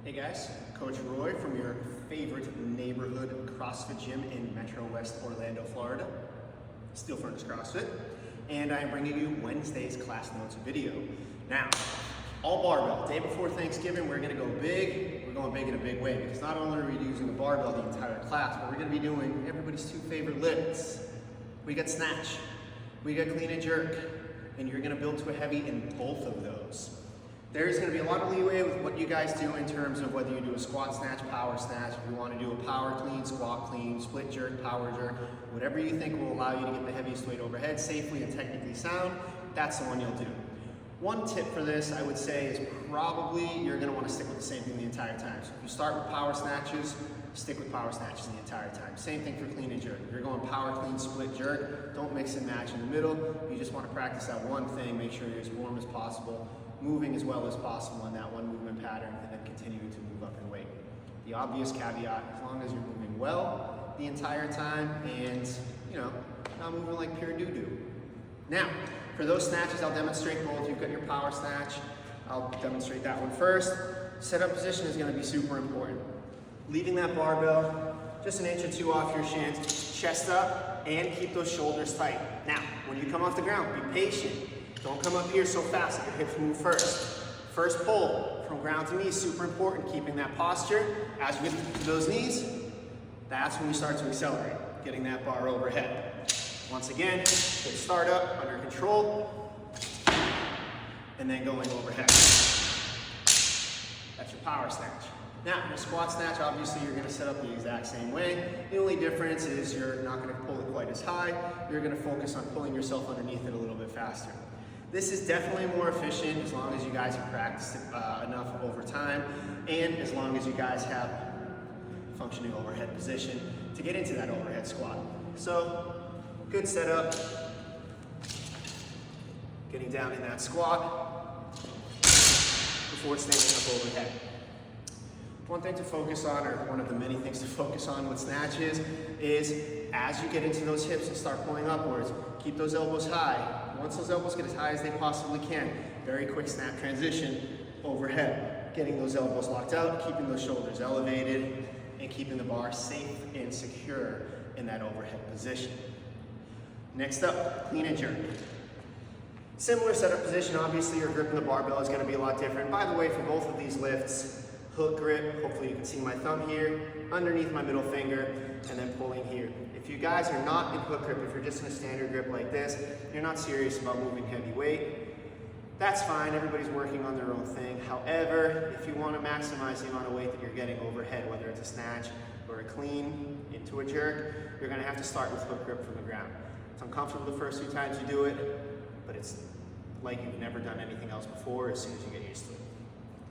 Hey guys, Coach Roy from your favorite neighborhood CrossFit gym in Metro West Orlando, Florida, Steel Furnace CrossFit, and I'm bringing you Wednesday's class notes video. Now, all barbell. Day before Thanksgiving, we're gonna go big. We're going big in a big way because not only are we using the barbell the entire class, but we're gonna be doing everybody's two favorite lifts. We got snatch, we got clean and jerk, and you're gonna build to a heavy in both of those. There's going to be a lot of leeway with what you guys do in terms of whether you do a squat snatch, power snatch, if you want to do a power clean, squat clean, split jerk, power jerk, whatever you think will allow you to get the heaviest weight overhead safely and technically sound, that's the one you'll do. One tip for this, I would say, is probably you're going to want to stick with the same thing the entire time. So if you start with power snatches, stick with power snatches the entire time. Same thing for clean and jerk. If you're going power clean, split jerk, don't mix and match in the middle. You just want to practice that one thing, make sure you're as warm as possible, moving as well as possible in that one movement pattern, and then continuing to move up in weight. The obvious caveat, as long as you're moving well the entire time and, not moving like pure doo-doo. Now, for those snatches, I'll demonstrate both. You've got your power snatch. I'll demonstrate that one first. Setup position is going to be super important. Leaving that barbell just an inch or two off your shins, chest up, and keep those shoulders tight. Now, when you come off the ground, be patient. Don't come up here so fast that your hips move first. First pull from ground to knees, super important, keeping that posture. As you get to those knees, that's when you start to accelerate, getting that bar overhead. Once again, good start up, under control, and then going overhead. That's your power snatch. Now, your squat snatch, obviously you're gonna set up the exact same way. The only difference is you're not gonna pull it quite as high. You're gonna focus on pulling yourself underneath it a little bit faster. This is definitely more efficient as long as you guys have practiced it enough over time, and as long as you guys have functioning overhead position to get into that overhead squat. So, good setup, getting down in that squat before standing up overhead. One thing to focus on, or one of the many things to focus on with snatches, is as you get into those hips and start pulling upwards, keep those elbows high. Once those elbows get as high as they possibly can, very quick snap transition overhead. Getting those elbows locked out, keeping those shoulders elevated, and keeping the bar safe and secure in that overhead position. Next up, clean and jerk. Similar setup position, obviously your grip in the barbell is going to be a lot different. By the way, for both of these lifts, hook grip, hopefully you can see my thumb here, underneath my middle finger, and then pulling here. If you guys are not in hook grip, if you're just in a standard grip like this, you're not serious about moving heavy weight, that's fine, everybody's working on their own thing. However, if you want to maximize the amount of weight that you're getting overhead, whether it's a snatch or a clean into a jerk, you're going to have to start with hook grip from the ground. It's uncomfortable the first few times you do it, but it's like you've never done anything else before as soon as you get used to it.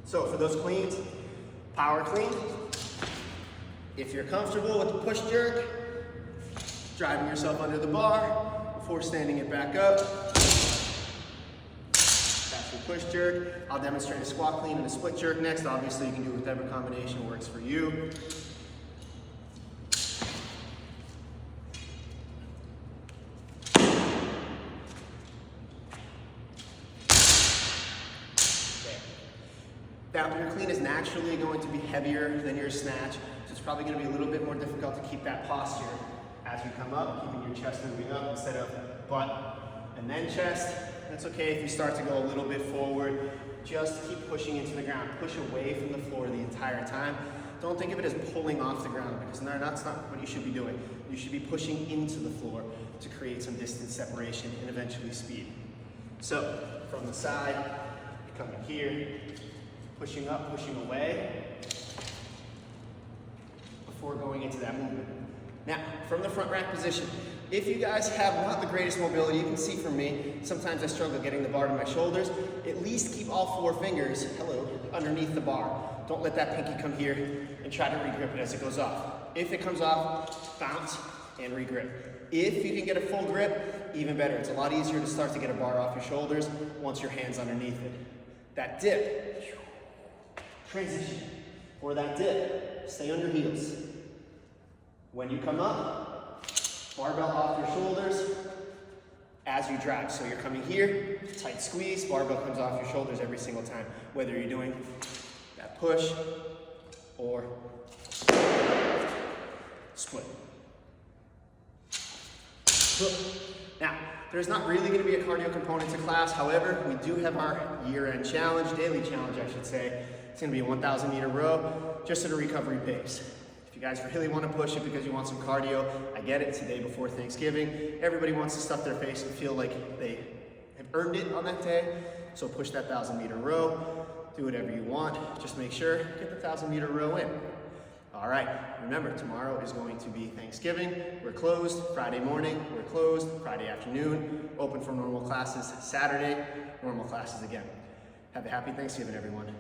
So for those cleans, power clean. If you're comfortable with the push jerk, driving yourself under the bar before standing it back up, that's your push jerk. I'll demonstrate a squat clean and a split jerk next. Obviously, you can do whatever combination works for you. Now, your clean is naturally going to be heavier than your snatch, so it's probably going to be a little bit more difficult to keep that posture as you come up, keeping your chest moving up instead of butt and then chest. That's okay if you start to go a little bit forward. Just keep pushing into the ground. Push away from the floor the entire time. Don't think of it as pulling off the ground, because that's not what you should be doing. You should be pushing into the floor to create some distance separation and eventually speed. So, from the side, you come in here, pushing up, pushing away, before going into that movement. Now, from the front rack position, if you guys have not the greatest mobility, you can see from me, sometimes I struggle getting the bar to my shoulders. At least keep all four fingers, underneath the bar. Don't let that pinky come here and try to regrip it as it goes off. If it comes off, bounce and regrip. If you can get a full grip, even better. It's a lot easier to start to get a bar off your shoulders once your hand's underneath it. That dip, transition, or that dip, stay on your heels. When you come up, barbell off your shoulders as you drive. So you're coming here, tight squeeze, barbell comes off your shoulders every single time. Whether you're doing that push 4, split. Now, there's not really going to be a cardio component to class. However, we do have our year-end challenge, daily challenge, I should say. It's going to be a 1,000 meter row, just at a recovery pace. If you guys really want to push it because you want some cardio, I get it. It's the day before Thanksgiving. Everybody wants to stuff their face and feel like they have earned it on that day. So push that 1,000 meter row. Do whatever you want. Just make sure, get the 1,000 meter row in. All right, remember, tomorrow is going to be Thanksgiving. We're closed Friday morning, we're closed Friday afternoon, open for normal classes Saturday, normal classes again. Have a happy Thanksgiving, everyone.